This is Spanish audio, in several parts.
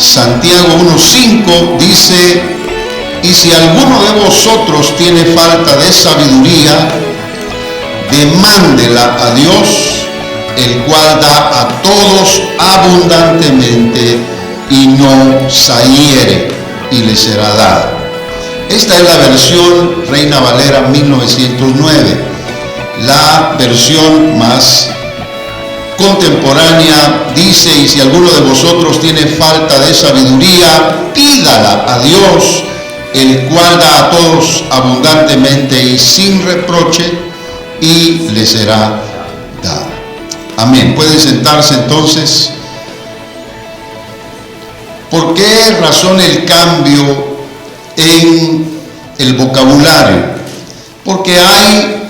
Santiago 1:5 dice: y si alguno de vosotros tiene falta de sabiduría, demándela a Dios, el cual da a todos abundantemente y no zahiere, y le será dada. Esta es la versión Reina Valera 1909, la versión más contemporánea dice: y si alguno de vosotros tiene falta de sabiduría, pídala a Dios, el cual da a todos abundantemente y sin reproche, y le será dada. Amén. Pueden sentarse entonces. ¿Por qué razón el cambio en el vocabulario? Porque hay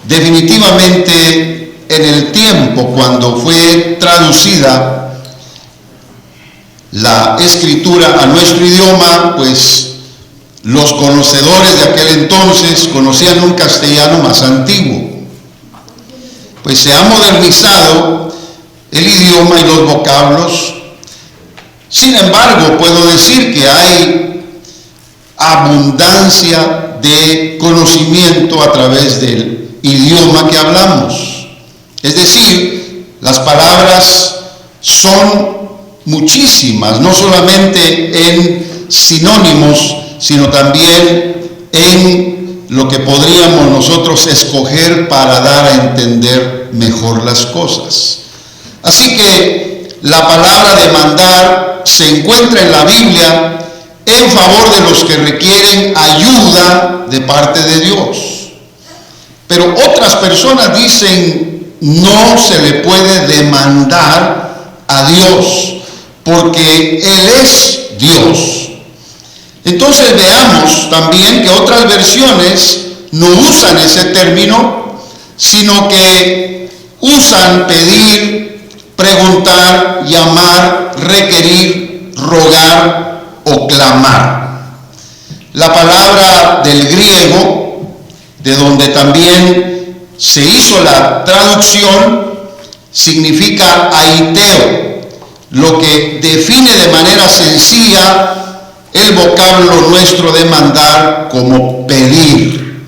definitivamente en el tiempo cuando fue traducida la escritura a nuestro idioma, pues los conocedores de aquel entonces conocían un castellano más antiguo. Pues se ha modernizado el idioma y los vocablos. Sin embargo, puedo decir que hay abundancia de conocimiento a través del idioma que hablamos. Es decir, las palabras son muchísimas, no solamente en sinónimos, sino también en lo que podríamos nosotros escoger para dar a entender mejor las cosas. Así que la palabra demandar se encuentra en la Biblia en favor de los que requieren ayuda de parte de Dios. Pero otras personas dicen: no se le puede demandar a Dios, porque Él es Dios. Entonces veamos también que otras versiones no usan ese término, sino que usan pedir, preguntar, llamar, requerir, rogar o clamar. La palabra del griego, de donde también se hizo la traducción, significa aiteo, lo que define de manera sencilla el vocablo nuestro de mandar como pedir.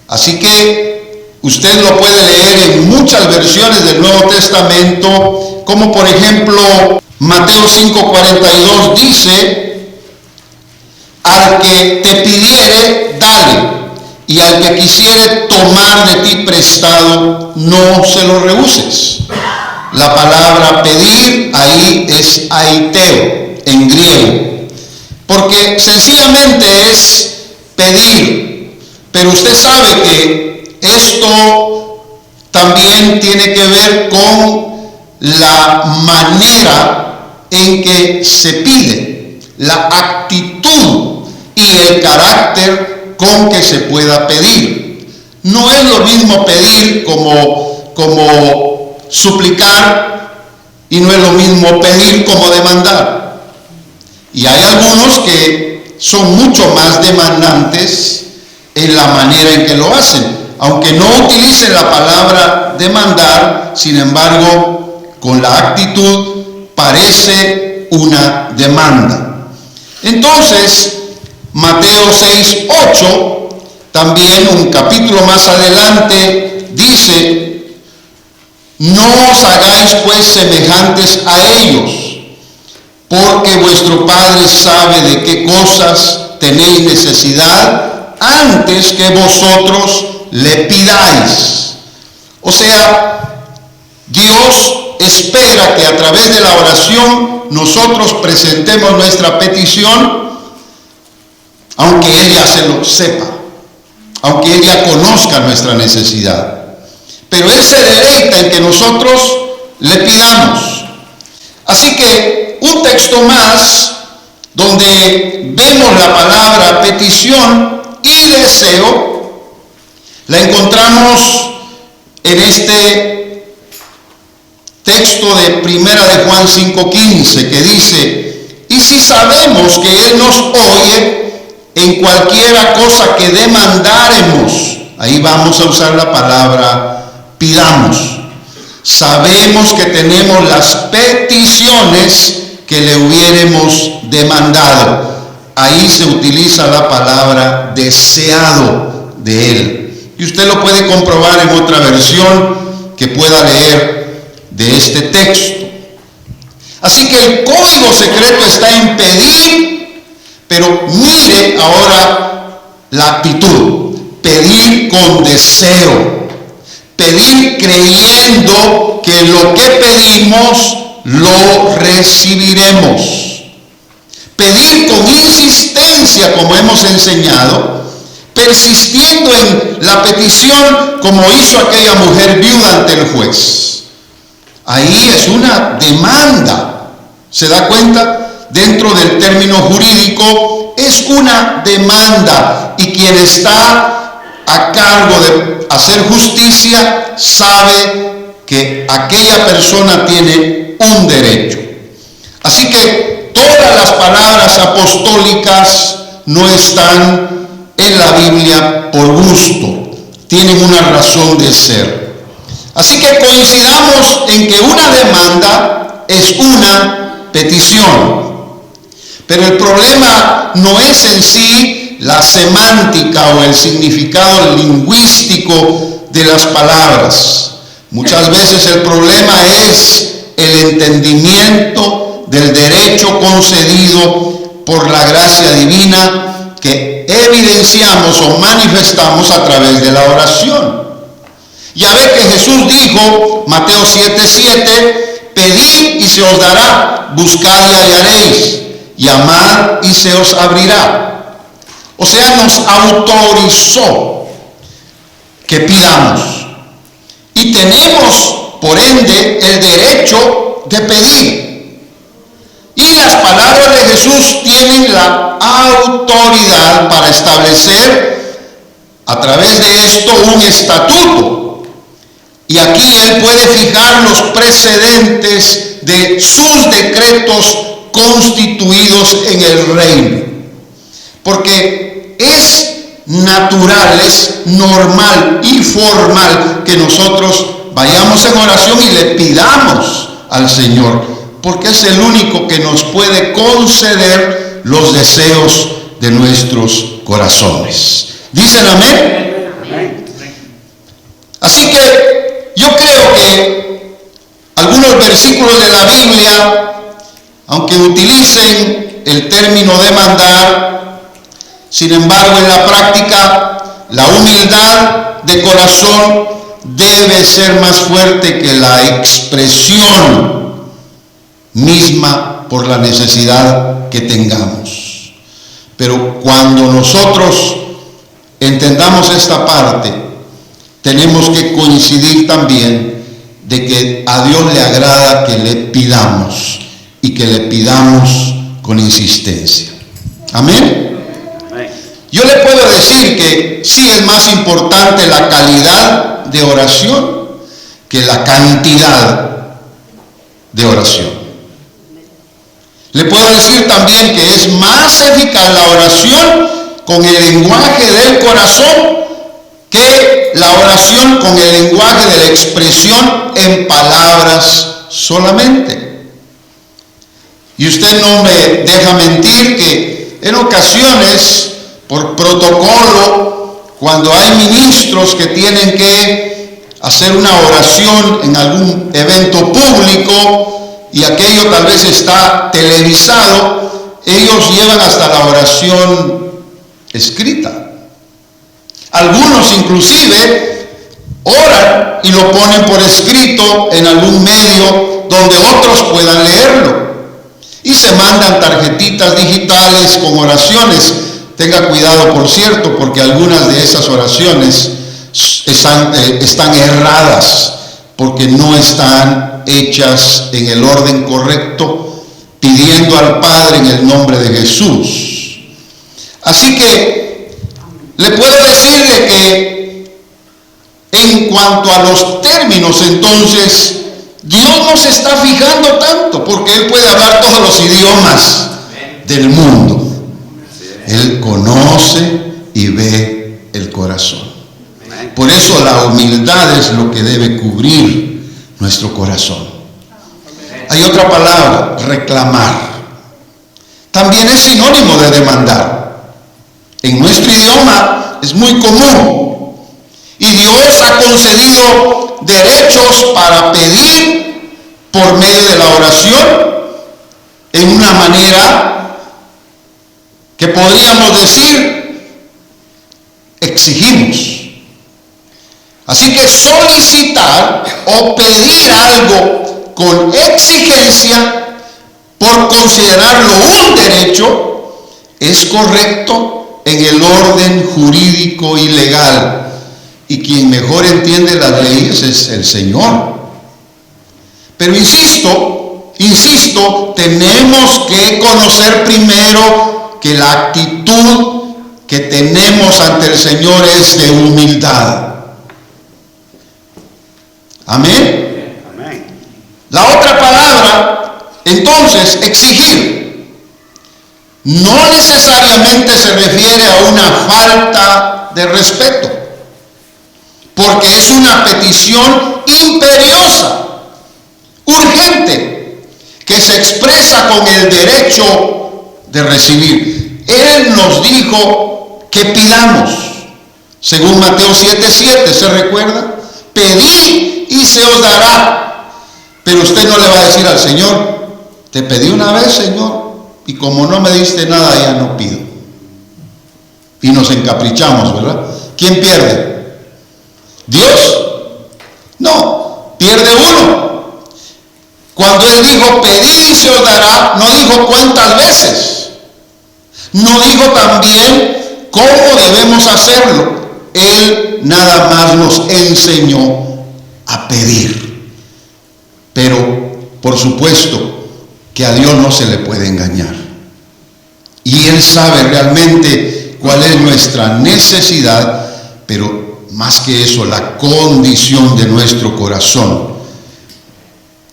Así que usted lo puede leer en muchas versiones del Nuevo Testamento, como por ejemplo Mateo 5:42 dice: al que te pidiere, dale, y al que quisiere tomar de ti prestado, no se lo rehuses. La palabra pedir ahí es aiteo en griego, porque sencillamente es pedir. Pero usted sabe que esto también tiene que ver con la manera en que se pide, la actitud y el carácter con que se pueda pedir. No es lo mismo pedir como suplicar, y no es lo mismo pedir como demandar. Y hay algunos que son mucho más demandantes en la manera en que lo hacen, aunque no utilicen la palabra demandar. Sin embargo, con la actitud parece una demanda. Entonces, Mateo 6:8, también un capítulo más adelante, dice: no os hagáis pues semejantes a ellos, porque vuestro Padre sabe de qué cosas tenéis necesidad antes que vosotros le pidáis. O sea, Dios espera que a través de la oración nosotros presentemos nuestra petición, aunque Él ya se lo sepa, aunque Él ya conozca nuestra necesidad. Pero Él se deleita en que nosotros le pidamos. Así que un texto más donde vemos la palabra petición y deseo, la encontramos en este texto de Primera de Juan 5:15, que dice: y si sabemos que Él nos oye en cualquiera cosa que demandaremos, ahí vamos a usar la palabra pidamos. Sabemos que tenemos las peticiones que que le hubiéramos demandado. Ahí se utiliza la palabra deseado de él. Y usted lo puede comprobar en otra versión que pueda leer de este texto. Así que el código secreto está en pedir, pero mire ahora la actitud. Pedir con deseo. Pedir creyendo que lo que pedimos lo recibiremos. Pedir con insistencia, como hemos enseñado, persistiendo en la petición como hizo aquella mujer viuda ante el juez. Ahí es una demanda. ¿Se da cuenta? Dentro del término jurídico es una demanda, y quien está a cargo de hacer justicia sabe que aquella persona tiene un derecho. Así que todas las palabras apostólicas no están en la Biblia por gusto, tienen una razón de ser. Así que coincidamos en que una demanda es una petición. Pero el problema no es en sí la semántica o el significado lingüístico de las palabras. Muchas veces el problema es el entendimiento del derecho concedido por la gracia divina que evidenciamos o manifestamos a través de la oración. Ya ve que Jesús dijo, Mateo 7:7, pedid y se os dará, buscad y hallaréis, llamad y se os abrirá. O sea, nos autorizó que pidamos. Y tenemos, por ende, el derecho de pedir. Y las palabras de Jesús tienen la autoridad para establecer a través de esto un estatuto. Y aquí Él puede fijar los precedentes de sus decretos constituidos en el reino. Porque es natural, es normal y formal que nosotros vayamos en oración y le pidamos al Señor, porque es el único que nos puede conceder los deseos de nuestros corazones. ¿Dicen amén? Amén. Así que yo creo que algunos versículos de la Biblia, aunque utilicen el término demandar, sin embargo, en la práctica, la humildad de corazón debe ser más fuerte que la expresión misma por la necesidad que tengamos. Pero cuando nosotros entendamos esta parte, tenemos que coincidir también de que a Dios le agrada que le pidamos y que le pidamos con insistencia. Amén. Yo le puedo decir que sí es más importante la calidad de oración que la cantidad de oración. Le puedo decir también que es más eficaz la oración con el lenguaje del corazón que la oración con el lenguaje de la expresión en palabras solamente. Y usted no me deja mentir que en ocasiones, por protocolo, cuando hay ministros que tienen que hacer una oración en algún evento público y aquello tal vez está televisado, ellos llevan hasta la oración escrita. Algunos inclusive oran y lo ponen por escrito en algún medio donde otros puedan leerlo. Y se mandan tarjetitas digitales con oraciones. Tenga cuidado, por cierto, porque algunas de esas oraciones están erradas, porque no están hechas en el orden correcto, pidiendo al Padre en el nombre de Jesús. Así que le puedo decirle que en cuanto a los términos, entonces, Dios no se está fijando tanto, porque Él puede hablar todos los idiomas del mundo. Él conoce y ve el corazón. Por eso la humildad es lo que debe cubrir nuestro corazón. Hay otra palabra, reclamar. También es sinónimo de demandar. En nuestro idioma es muy común. Y Dios ha concedido derechos para pedir por medio de la oración en una manera que podríamos decir exigimos. Así que solicitar o pedir algo con exigencia por considerarlo un derecho es correcto en el orden jurídico y legal. Y quien mejor entiende las leyes es el Señor. Pero insisto, tenemos que conocer primero que la actitud que tenemos ante el Señor es de humildad. Amén. La otra palabra, entonces, exigir, no necesariamente se refiere a una falta de respeto, porque es una petición imperiosa, urgente, que se expresa con el derecho de recibir. Él nos dijo que pidamos, según Mateo 7:7, ¿se recuerda? Pedid y se os dará. Pero usted no le va a decir al Señor, te pedí una vez, Señor, y como no me diste nada, ya no pido. Y nos encaprichamos, ¿verdad? ¿Quién pierde? ¿Dios? No, pierde uno. Cuando Él dijo, pedid y se os dará, no dijo cuántas veces. No dijo también cómo debemos hacerlo. Él nada más nos enseñó a pedir. Pero, por supuesto, que a Dios no se le puede engañar. Y Él sabe realmente cuál es nuestra necesidad, pero más que eso, la condición de nuestro corazón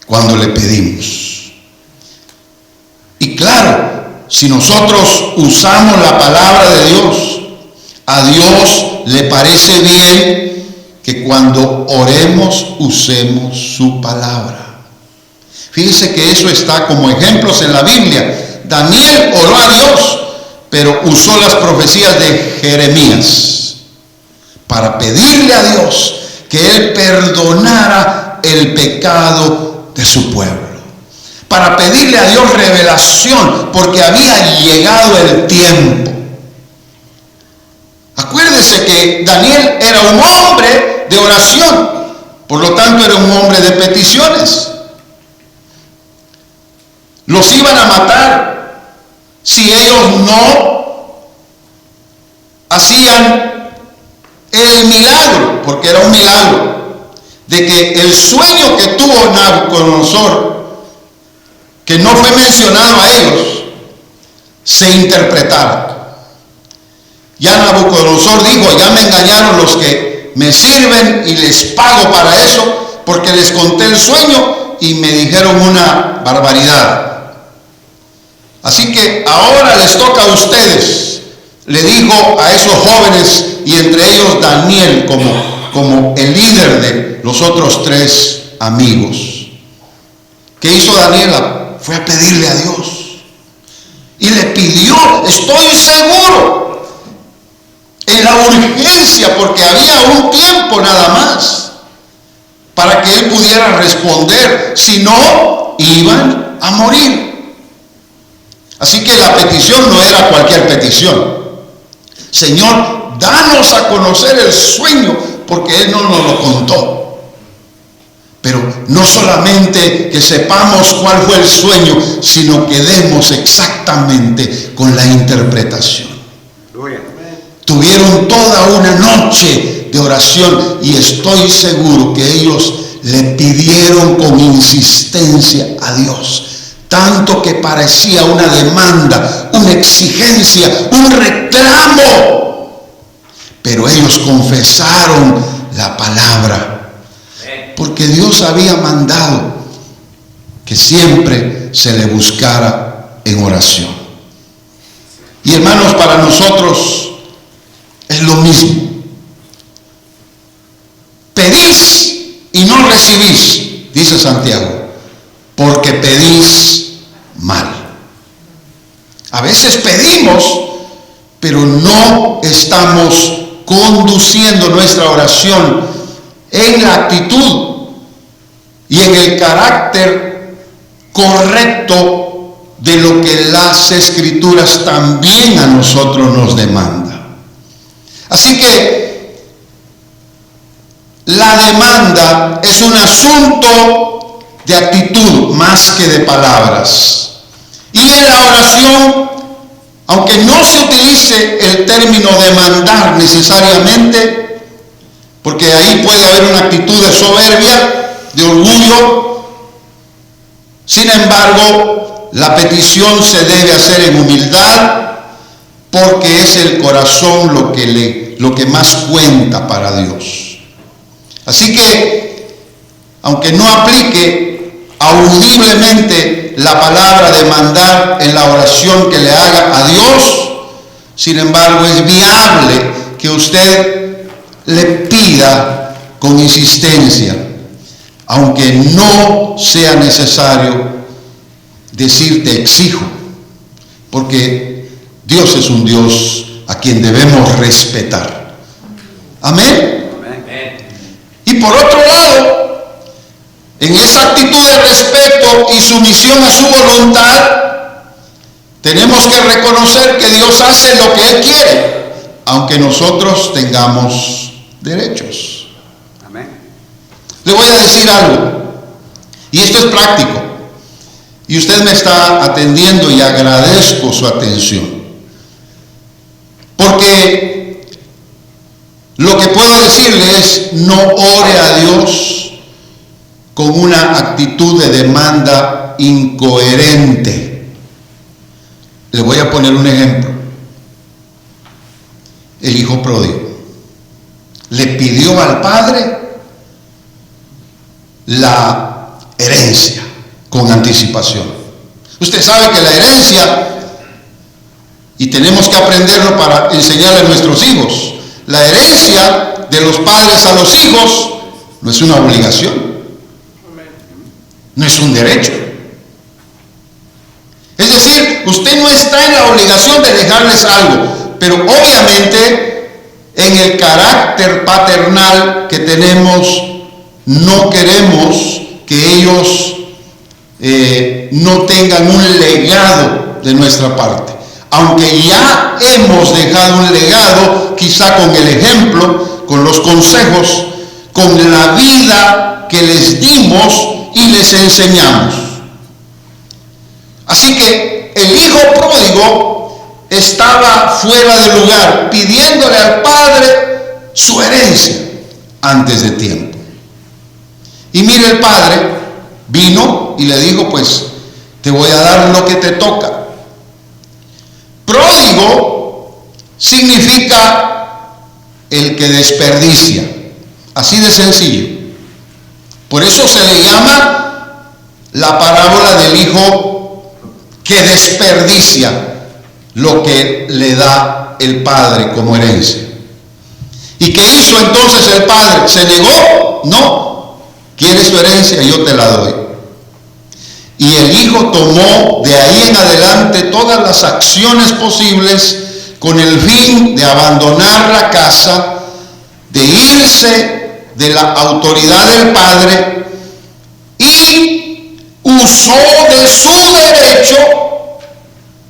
cuando le pedimos. Y claro, si nosotros usamos la palabra de Dios, a Dios le parece bien que cuando oremos usemos su palabra. Fíjense que eso está como ejemplos en la Biblia. Daniel oró a Dios, pero usó las profecías de Jeremías para pedirle a Dios que Él perdonara el pecado de su pueblo. Para pedirle a Dios revelación, porque había llegado el tiempo. Acuérdese que Daniel era un hombre de oración, por lo tanto era un hombre de peticiones. Los iban a matar si ellos no hacían el milagro, porque era un milagro, de que el sueño que tuvo Nabucodonosor, que no fue mencionado a ellos, se interpretara. Ya Nabucodonosor dijo, ya me engañaron los que me sirven y les pago para eso, porque les conté el sueño y me dijeron una barbaridad. Así que ahora les toca a ustedes, le dijo a esos jóvenes, y entre ellos Daniel como el líder de los otros tres amigos. ¿Qué hizo Daniel? Fue a pedirle a Dios. Y le pidió, estoy seguro, en la urgencia, porque había un tiempo nada más para que él pudiera responder, si no, iban a morir. Así que la petición no era cualquier petición. Señor, danos a conocer el sueño, porque Él no nos lo contó. Pero no solamente que sepamos cuál fue el sueño, sino que demos exactamente con la interpretación. Tuvieron toda una noche de oración y estoy seguro que ellos le pidieron con insistencia a Dios. Tanto que parecía una demanda, una exigencia, un reclamo. Pero ellos confesaron la palabra. Porque Dios había mandado que siempre se le buscara en oración. Y hermanos, para nosotros es lo mismo. Pedís y no recibís, dice Santiago, porque pedís mal. A veces pedimos, pero no estamos conduciendo nuestra oración en la actitud y en el carácter correcto de lo que las Escrituras también a nosotros nos demandan. Así que la demanda es un asunto de actitud más que de palabras. Y en la oración, aunque no se utilice el término demandar necesariamente, porque ahí puede haber una actitud de soberbia, de orgullo, sin embargo, la petición se debe hacer en humildad, porque es el corazón lo que más cuenta para Dios. Así que, aunque no aplique audiblemente la palabra demandar en la oración que le haga a Dios, sin embargo es viable que usted le pida con insistencia, aunque no sea necesario decir te exijo, porque Dios es un Dios a quien debemos respetar. Amén. Y por otro lado, en esa actitud de respeto y sumisión a su voluntad, tenemos que reconocer que Dios hace lo que Él quiere, aunque nosotros tengamos derechos. Amén. Le voy a decir algo, y esto es práctico, y usted me está atendiendo y agradezco su atención, porque lo que puedo decirle es: no ore a Dios con una actitud de demanda incoherente. Le voy a poner un ejemplo. El hijo pródigo le pidió al padre la herencia con anticipación. Usted sabe que la herencia, y tenemos que aprenderlo para enseñarle a nuestros hijos, la herencia de los padres a los hijos no es una obligación, no es un derecho. Es decir, usted no está en la obligación de dejarles algo, pero obviamente en el carácter paternal que tenemos, no queremos que ellos no tengan un legado de nuestra parte. Aunque ya hemos dejado un legado, quizá con el ejemplo, con los consejos, con la vida que les dimos y les enseñamos. Así que el hijo pródigo estaba fuera de lugar, pidiéndole al padre su herencia antes de tiempo. Y mire, el padre vino y le dijo: pues te voy a dar lo que te toca. Pródigo significa el que desperdicia, así de sencillo. Por eso se le llama la parábola del hijo que desperdicia lo que le da el padre como herencia. ¿Y qué hizo entonces el padre? ¿Se negó? No. ¿Quieres tu herencia? Yo te la doy. Y el hijo tomó de ahí en adelante todas las acciones posibles con el fin de abandonar la casa, de irse de la autoridad del padre, y usó de su derecho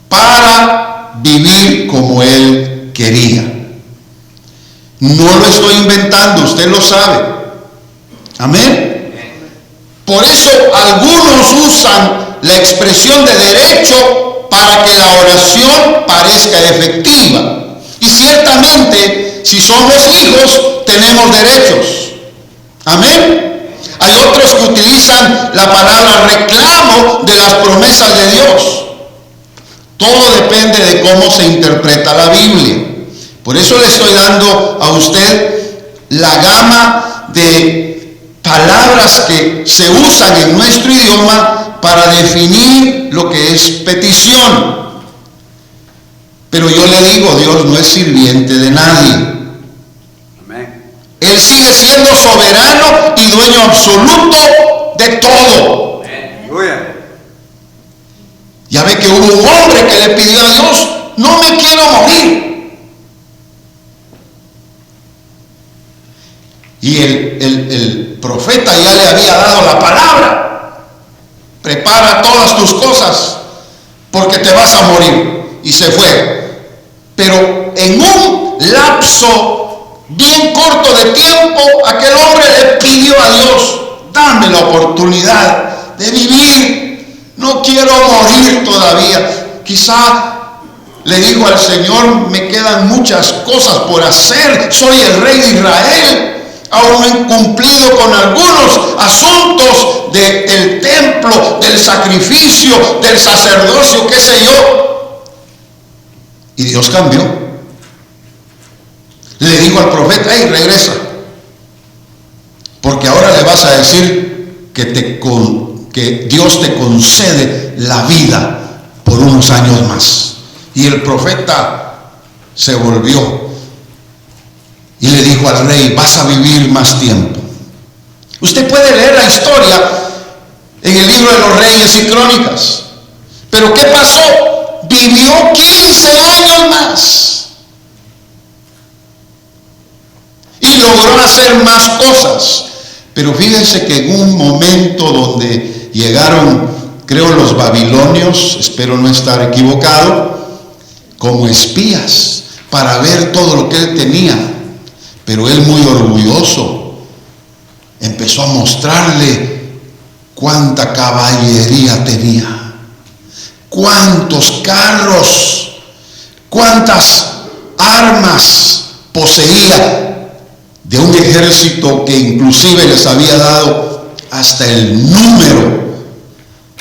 para vivir como él quería. No lo estoy inventando, usted lo sabe. Amén. Por eso algunos usan la expresión de derecho para que la oración parezca efectiva. Y ciertamente, si somos hijos, tenemos derechos. Amén. Hay otros que utilizan la palabra reclamo de las promesas de Dios. Todo depende de cómo se interpreta la Biblia. Por eso le estoy dando a usted la gama de palabras que se usan en nuestro idioma para definir lo que es petición. Pero yo le digo, Dios no es sirviente de nadie. Amén. Él sigue siendo soberano y dueño absoluto de todo. Aleluya. hombre que le pidió a Dios: no me quiero morir. Y el profeta ya le había dado la palabra: prepara todas tus cosas porque te vas a morir. Y se fue. Pero en un lapso bien corto de tiempo, aquel hombre le pidió a Dios: dame la oportunidad de vivir, no quiero morir todavía. Quizá le dijo al Señor: me quedan muchas cosas por hacer, soy el rey de Israel, aún no he cumplido con algunos asuntos del templo, del sacrificio, del sacerdocio, qué sé yo. Y Dios cambió. Le dijo al profeta: hey, regresa, porque ahora le vas a decir que Dios te concede la vida por unos años más. Y el profeta se volvió y le dijo al rey: vas a vivir más tiempo. Usted puede leer la historia en el libro de los Reyes y Crónicas. Pero ¿qué pasó? Vivió 15 años más y logró hacer más cosas. Pero fíjense que en un momento donde llegaron, creo, los babilonios, espero no estar equivocado, como espías para ver todo lo que él tenía, pero él, muy orgulloso, empezó a mostrarle cuánta caballería tenía, cuántos carros, cuántas armas poseía, de un ejército que inclusive les había dado hasta el número.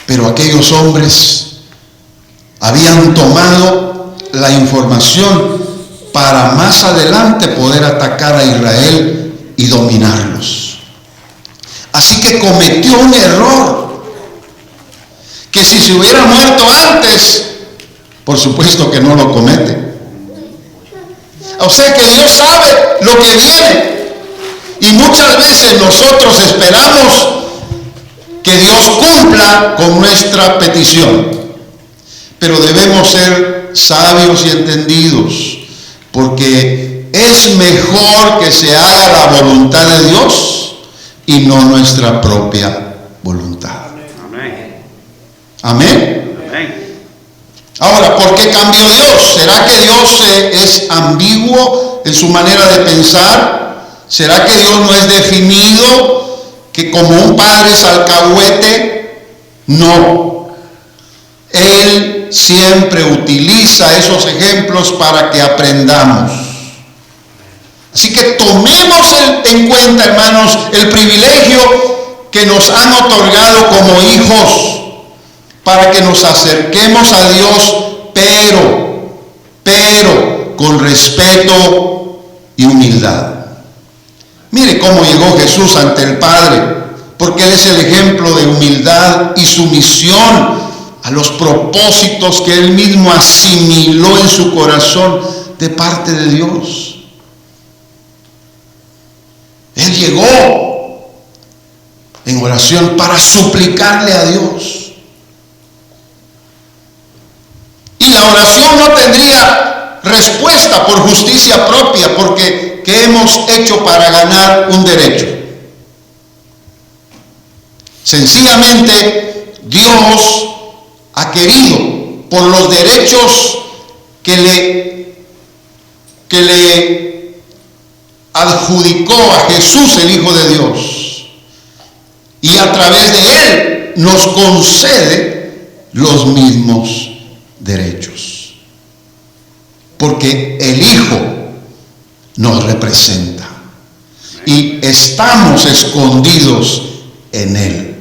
Pero aquellos hombres habían tomado la información para más adelante poder atacar a Israel y dominarlos. Así que cometió un error que, si se hubiera muerto antes, por supuesto que no lo comete. O sea que Dios sabe lo que viene. Y muchas veces nosotros esperamos que Dios cumpla con nuestra petición. Pero debemos ser sabios y entendidos, porque es mejor que se haga la voluntad de Dios y no nuestra propia voluntad. Amén. Amén. Amén. Ahora, ¿por qué cambió Dios? ¿Será que Dios es ambiguo en su manera de pensar? ¿Será que Dios no es definido, que como un padre es alcahuete? No. Él siempre utiliza esos ejemplos para que aprendamos. Así que tomemos en cuenta, hermanos, el privilegio que nos han otorgado como hijos, para que nos acerquemos a Dios, pero con respeto y humildad. Mire cómo llegó Jesús ante el Padre, porque Él es el ejemplo de humildad y sumisión a los propósitos que Él mismo asimiló en su corazón de parte de Dios. Él llegó en oración para suplicarle a Dios. Y la oración no tendría respuesta por justicia propia, porque ¿qué hemos hecho para ganar un derecho? Sencillamente, Dios ha querido, por los derechos que le adjudicó a Jesús, el Hijo de Dios, y a través de Él nos concede los mismos derechos, porque el Hijo nos representa y estamos escondidos en Él.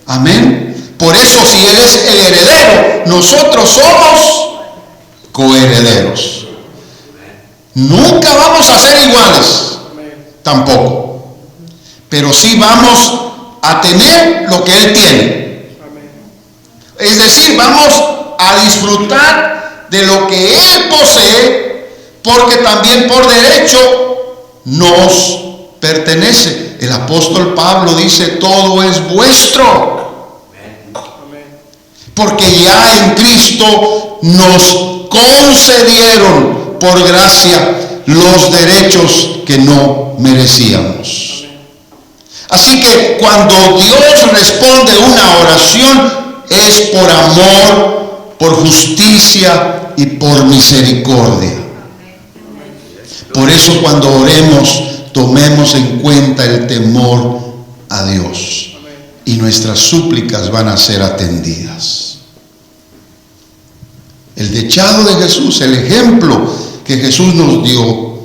Amén. Por eso, si Él es el heredero, nosotros somos coherederos. Nunca vamos a ser iguales, tampoco, pero sí vamos a tener lo que Él tiene. Es decir, vamos a disfrutar de lo que Él posee, porque también por derecho nos pertenece. El apóstol Pablo dice: todo es vuestro. porque ya en Cristo nos concedieron por gracia los derechos que no merecíamos. Así que cuando Dios responde una oración es por amor, por justicia y por misericordia. Por eso cuando oremos, tomemos en cuenta el temor a Dios y nuestras súplicas van a ser atendidas. El dechado de Jesús, el ejemplo que Jesús nos dio,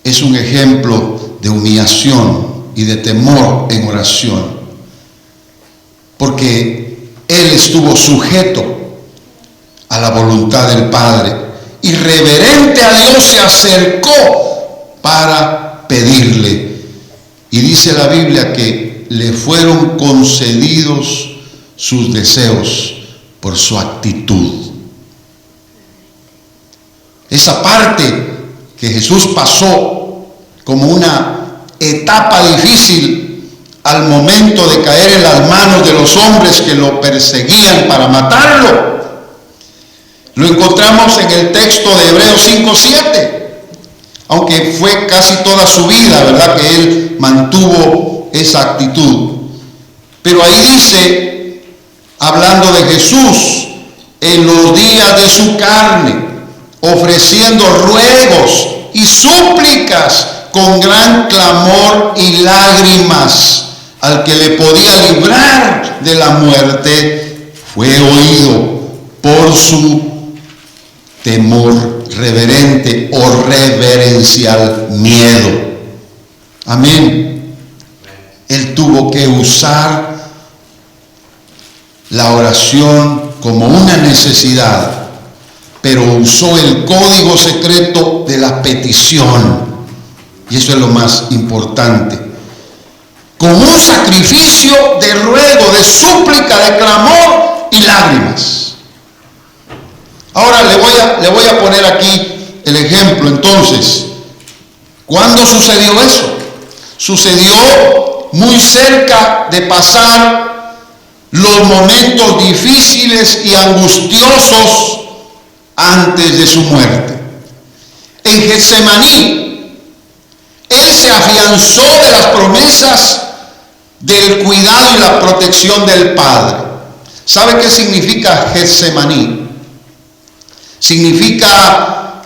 es un ejemplo de humillación y de temor en oración, porque Él estuvo sujeto a la voluntad del Padre y reverente a Dios se acercó para pedirle. Y dice la Biblia que le fueron concedidos sus deseos por su actitud. Esa parte que Jesús pasó como una etapa difícil al momento de caer en las manos de los hombres que lo perseguían para matarlo, lo encontramos en el texto de Hebreos 5:7, aunque fue casi toda su vida, ¿verdad?, que él mantuvo esa actitud. Pero ahí dice, hablando de Jesús, en los días de su carne, ofreciendo ruegos y súplicas con gran clamor y lágrimas al que le podía librar de la muerte, fue oído por su temor reverente o reverencial miedo. Amén. Él tuvo que usar la oración como una necesidad, pero usó el código secreto de la petición. Y eso es lo más importante. Con un sacrificio de ruego, de súplica, de clamor y lágrimas. Ahora le voy a poner aquí el ejemplo. Entonces, ¿cuándo sucedió eso? Sucedió muy cerca de pasar los momentos difíciles y angustiosos antes de su muerte. En Getsemaní, Él se afianzó de las promesas del cuidado y la protección del Padre. ¿Sabe qué significa Getsemaní? Significa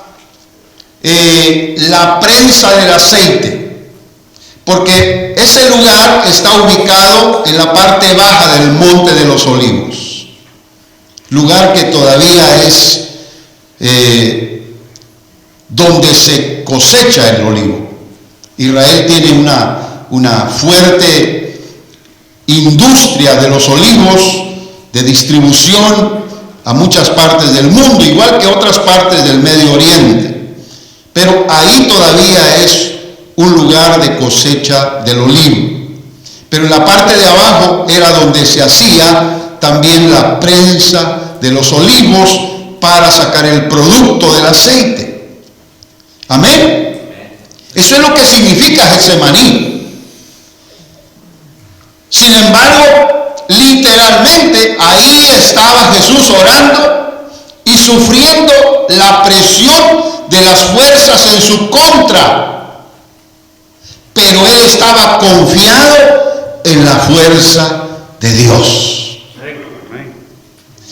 la prensa del aceite, porque ese lugar está ubicado en la parte baja del Monte de los Olivos, lugar que todavía es donde se cosecha el olivo. Israel tiene una fuerte industria de los olivos, de distribución a muchas partes del mundo, igual que otras partes del Medio Oriente. Pero ahí todavía es un lugar de cosecha del olivo. Pero en la parte de abajo era donde se hacía también la prensa de los olivos para sacar el producto del aceite. Amén. Eso es lo que significa Getsemaní. Sin embargo, literalmente ahí estaba Jesús orando y sufriendo la presión de las fuerzas en su contra. Pero él estaba confiado en la fuerza de Dios.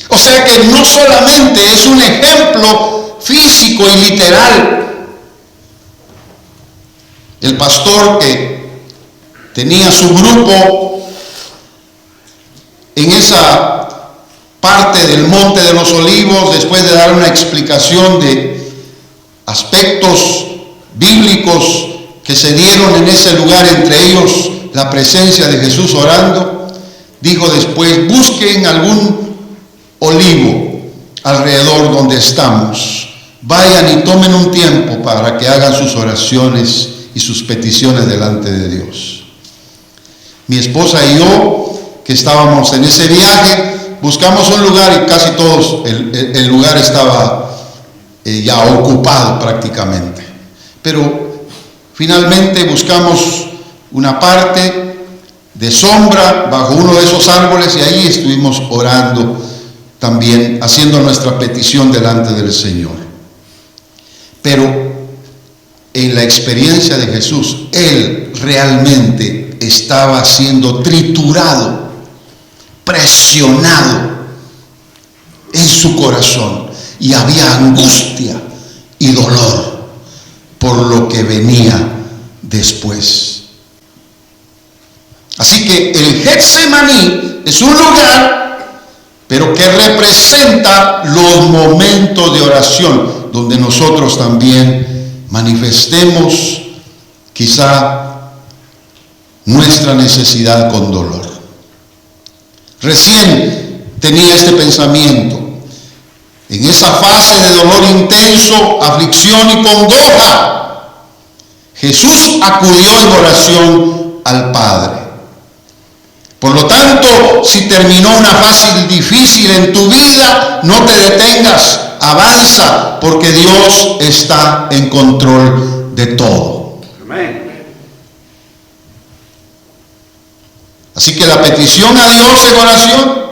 O sea que no solamente es un ejemplo físico y literal. El pastor que tenía su grupo en esa parte del Monte de los Olivos, después de dar una explicación de aspectos bíblicos que se dieron en ese lugar, entre ellos la presencia de Jesús orando, dijo después: busquen algún olivo alrededor donde estamos, vayan y tomen un tiempo para que hagan sus oraciones y sus peticiones delante de Dios. Mi esposa y yo, que estábamos en ese viaje, buscamos un lugar y casi todos, el lugar estaba ya ocupado prácticamente. Pero finalmente buscamos una parte de sombra bajo uno de esos árboles y ahí estuvimos orando también haciendo nuestra petición delante del Señor. Pero en la experiencia de Jesús, Él realmente estaba siendo triturado, presionado en su corazón, y había angustia y dolor por lo que venía después. Así que el Getsemaní es un lugar, pero que representa los momentos de oración, donde nosotros también manifestemos quizá nuestra necesidad con dolor. Recién tenía este pensamiento. En esa fase de dolor intenso, aflicción y congoja, Jesús acudió en oración al Padre. Por lo tanto, si terminó una fase difícil en tu vida, no te detengas, avanza, porque Dios está en control de todo. Amén. Así que la petición a Dios en oración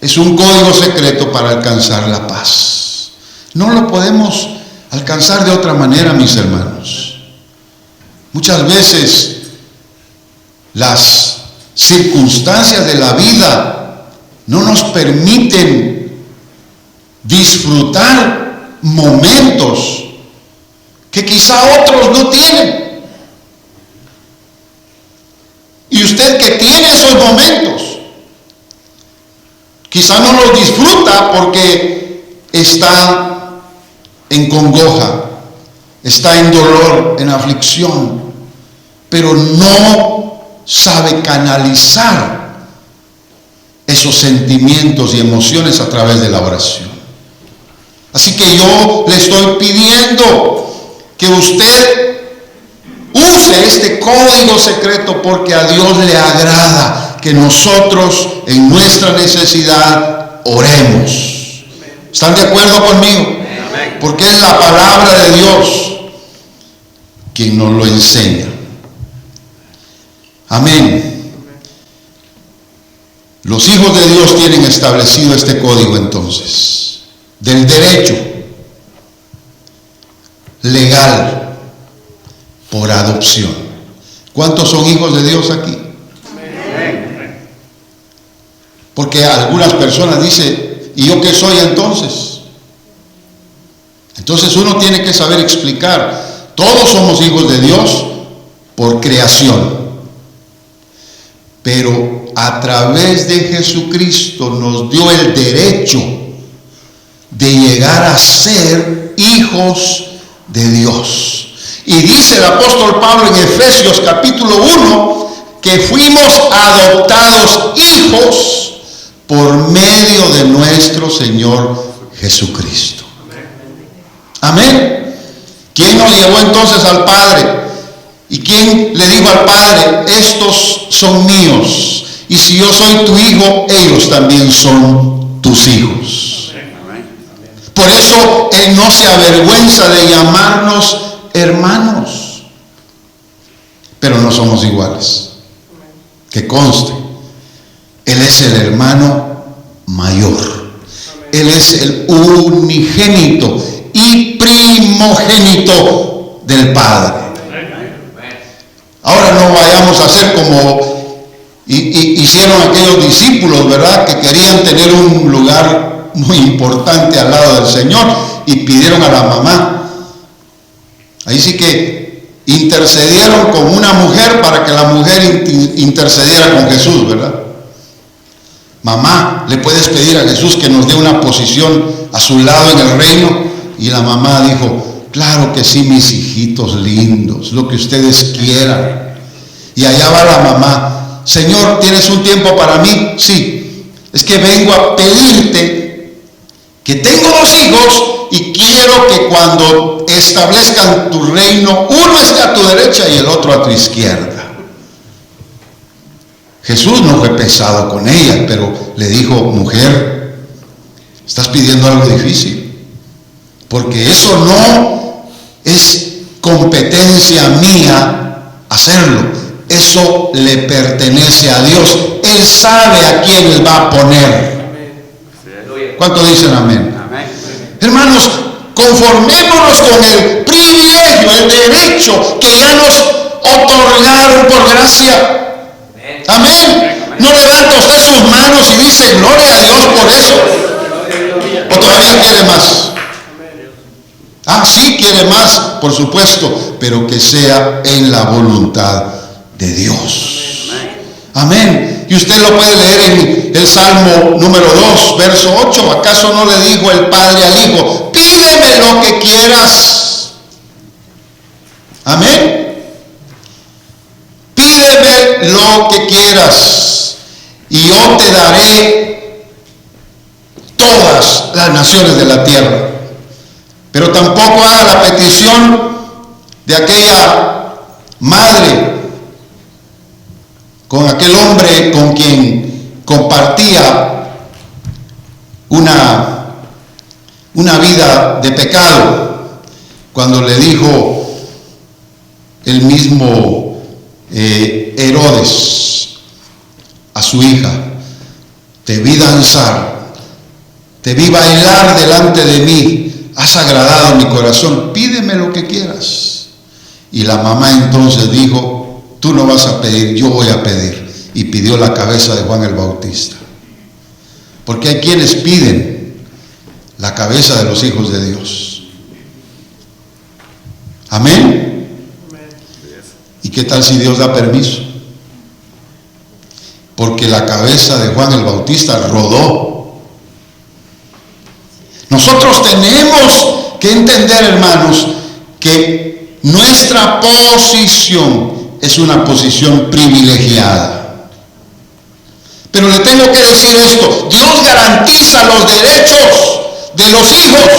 es un código secreto para alcanzar la paz. No lo podemos alcanzar de otra manera, mis hermanos. Muchas veces las circunstancias de la vida no nos permiten disfrutar momentos que quizá otros no tienen. Y usted que tiene esos momentos, quizá no los disfruta porque está en congoja, está en dolor, en aflicción, pero no sabe canalizar esos sentimientos y emociones a través de la oración. Así que yo le estoy pidiendo que usted use este código secreto, porque a Dios le agrada que nosotros en nuestra necesidad oremos. ¿Están de acuerdo conmigo? Porque es la palabra de Dios quien nos lo enseña. Amén. Los hijos de Dios tienen establecido este código entonces, del derecho legal por adopción. ¿Cuántos son hijos de Dios aquí? Porque algunas personas dicen, ¿y yo qué soy entonces? Entonces uno tiene que saber explicar. Todos somos hijos de Dios por creación, pero a través de Jesucristo nos dio el derecho de llegar a ser hijos de Dios. Y dice el apóstol Pablo en Efesios capítulo 1 que fuimos adoptados hijos por medio de nuestro Señor Jesucristo. Amén. ¿Quién nos llevó entonces al Padre? ¿Y quién le dijo al Padre, estos son míos? Y si yo soy tu hijo, ellos también son tus hijos. Por eso Él no se avergüenza de llamarnos hermanos. Pero no somos iguales. Que conste, Él es el hermano mayor. Él es el unigénito y primogénito del Padre. Ahora no vayamos a hacer como hicieron aquellos discípulos, ¿verdad? Que querían tener un lugar muy importante al lado del Señor y pidieron a la mamá. Ahí sí que intercedieron con una mujer para que la mujer intercediera con Jesús, ¿verdad? Mamá, ¿le puedes pedir a Jesús que nos dé una posición a su lado en el reino? Y la mamá dijo, claro que sí, mis hijitos lindos, lo que ustedes quieran. Y allá va la mamá, Señor, ¿tienes un tiempo para mí? Sí, es que vengo a pedirte que tengo 2 hijos y quiero que cuando establezcan tu reino, uno esté a tu derecha y el otro a tu izquierda. Jesús no fue pesado con ella, pero le dijo, mujer, estás pidiendo algo difícil, porque eso no es competencia mía hacerlo, eso le pertenece a Dios. Él sabe a quién va a poner. ¿Cuánto dicen amén? Amén. Hermanos, conformémonos con el privilegio, el derecho que ya nos otorgaron por gracia. Amén. ¿No levanta usted sus manos y dice gloria a Dios por eso? ¿O todavía quiere más? Ah, sí, quiere más, por supuesto, pero que sea en la voluntad de Dios. Amén. Y usted lo puede leer en el Salmo número 2, verso 8. ¿Acaso no le dijo el Padre al Hijo: pídeme lo que quieras? Amén. Pídeme lo que quieras y yo te daré todas las naciones de la tierra. Pero tampoco haga la petición de aquella madre con aquel hombre con quien compartía una vida de pecado, cuando le dijo el mismo Herodes a su hija: te vi danzar, te vi bailar delante de mí, has agradado mi corazón, pídeme lo que quieras. Y la mamá entonces dijo: tú no vas a pedir, yo voy a pedir. Y pidió la cabeza de Juan el Bautista. Porque hay quienes piden la cabeza de los hijos de Dios. Amén. ¿Y qué tal si Dios da permiso? Porque la cabeza de Juan el Bautista rodó. Nosotros tenemos que entender, hermanos, que nuestra posición es una posición privilegiada. Pero le tengo que decir esto: Dios garantiza los derechos de los hijos,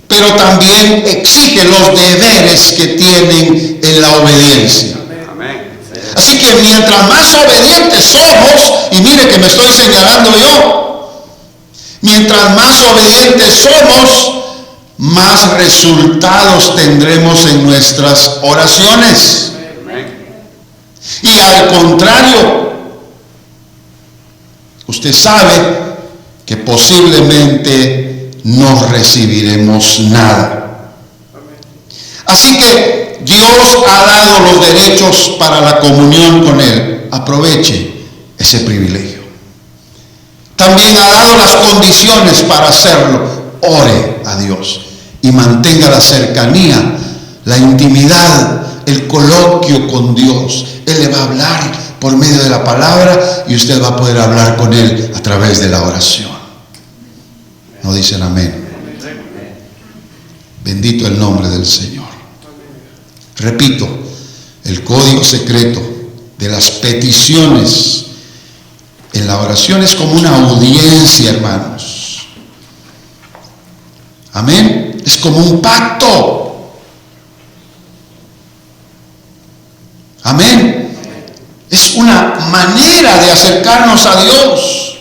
pero también exige los deberes que tienen en la obediencia. Así que mientras más obedientes somos, y mire que me estoy señalando yo, mientras más obedientes somos, más resultados tendremos en nuestras oraciones. Y al contrario, usted sabe que posiblemente no recibiremos nada. Así que Dios ha dado los derechos para la comunión con Él. Aproveche ese privilegio. También ha dado las condiciones para hacerlo. Ore a Dios y mantenga la cercanía, la intimidad, el coloquio con Dios. Él le va a hablar por medio de la palabra y usted va a poder hablar con Él a través de la oración. ¿No dicen amén? Bendito el nombre del Señor. Repito, el código secreto de las peticiones en la oración es como una audiencia, hermanos. Amén. Es como un pacto. Amén. Es una manera de acercarnos a Dios.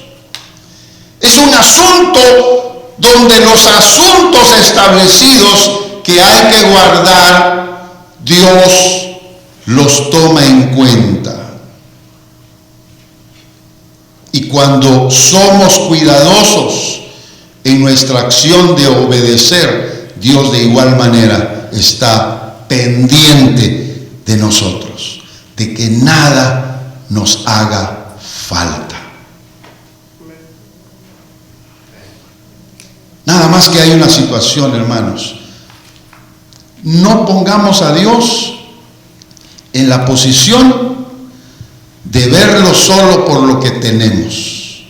Es un asunto donde los asuntos establecidos que hay que guardar, Dios los toma en cuenta. Y cuando somos cuidadosos en nuestra acción de obedecer, Dios de igual manera está pendiente de nosotros, de que nada nos haga falta. Nada más que hay una situación, hermanos. No pongamos a Dios en la posición de verlo solo por lo que tenemos.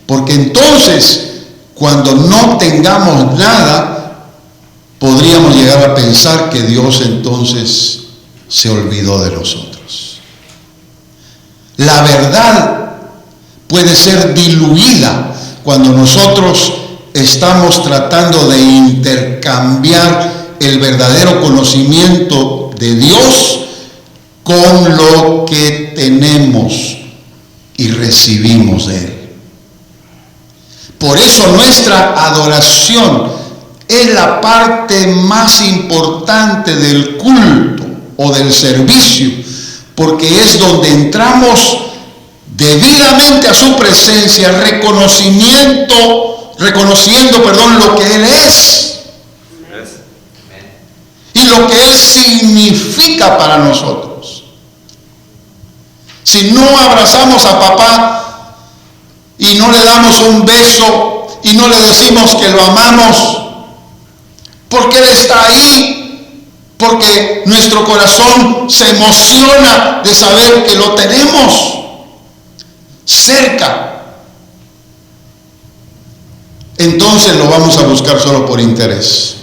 Porque entonces, cuando no tengamos nada, podríamos llegar a pensar que Dios entonces se olvidó de nosotros. La verdad puede ser diluida cuando nosotros estamos tratando de intercambiar el verdadero conocimiento de Dios con lo que tenemos y recibimos de Él. Por eso nuestra adoración es la parte más importante del culto o del servicio, porque es donde entramos debidamente a su presencia, reconociendo, lo que Él es y lo que Él significa para nosotros. Si no abrazamos a papá y no le damos un beso y no le decimos que lo amamos, porque Él está ahí, porque nuestro corazón se emociona de saber que lo tenemos cerca, entonces lo vamos a buscar solo por interés.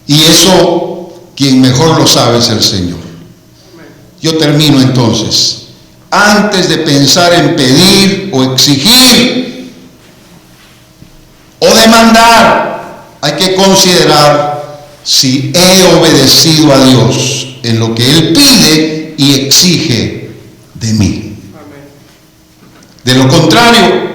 Y eso, quien mejor lo sabe es el Señor. Yo termino entonces. Antes de pensar en pedir o exigir o demandar, hay que considerar si he obedecido a Dios en lo que Él pide y exige de mí. De lo contrario,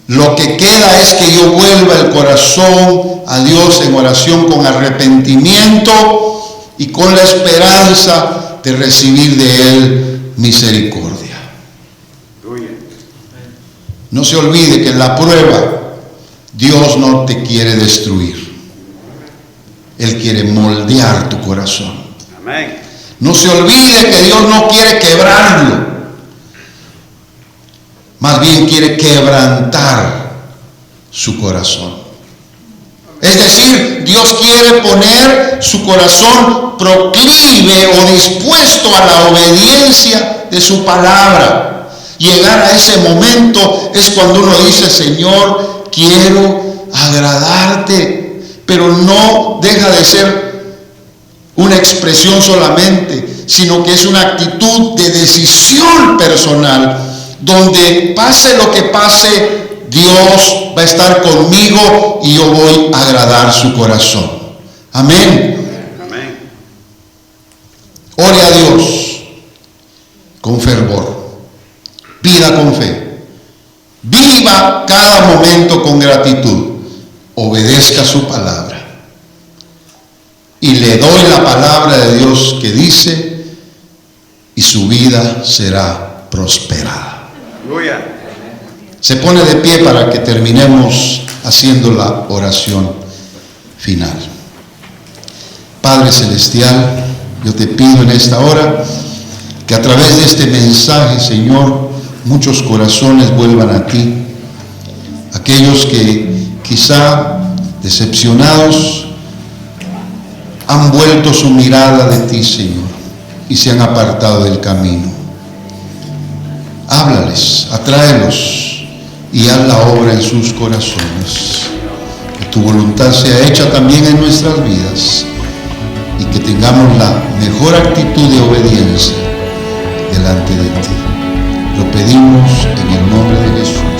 lo que queda es que yo vuelva el corazón a Dios en oración con arrepentimiento y con la esperanza de recibir de Él misericordia. No se olvide que en la prueba Dios no te quiere destruir. Él quiere moldear tu corazón. Amén. No se olvide que Dios no quiere quebrarlo. Más bien quiere quebrantar su corazón. Es decir, Dios quiere poner su corazón proclive o dispuesto a la obediencia de su palabra. Llegar a ese momento es cuando uno dice: Señor, quiero agradarte. Pero no deja de ser una expresión solamente, sino que es una actitud de decisión personal, donde pase lo que pase, Dios va a estar conmigo y yo voy a agradar su corazón. Amén. Amén. Ore a Dios con fervor, pida con fe, viva cada momento con gratitud, obedezca su palabra. Y le doy la palabra de Dios que dice: y su vida será prosperada. Aleluya. Se pone de pie para que terminemos haciendo la oración final. Padre Celestial, yo te pido en esta hora que a través de este mensaje, Señor, muchos corazones vuelvan a ti. Aquellos que quizá decepcionados han vuelto su mirada de ti, Señor, y se han apartado del camino. Háblales, atráelos y haz la obra en sus corazones. Que tu voluntad sea hecha también en nuestras vidas y que tengamos la mejor actitud de obediencia delante de ti. Lo pedimos en el nombre de Jesús.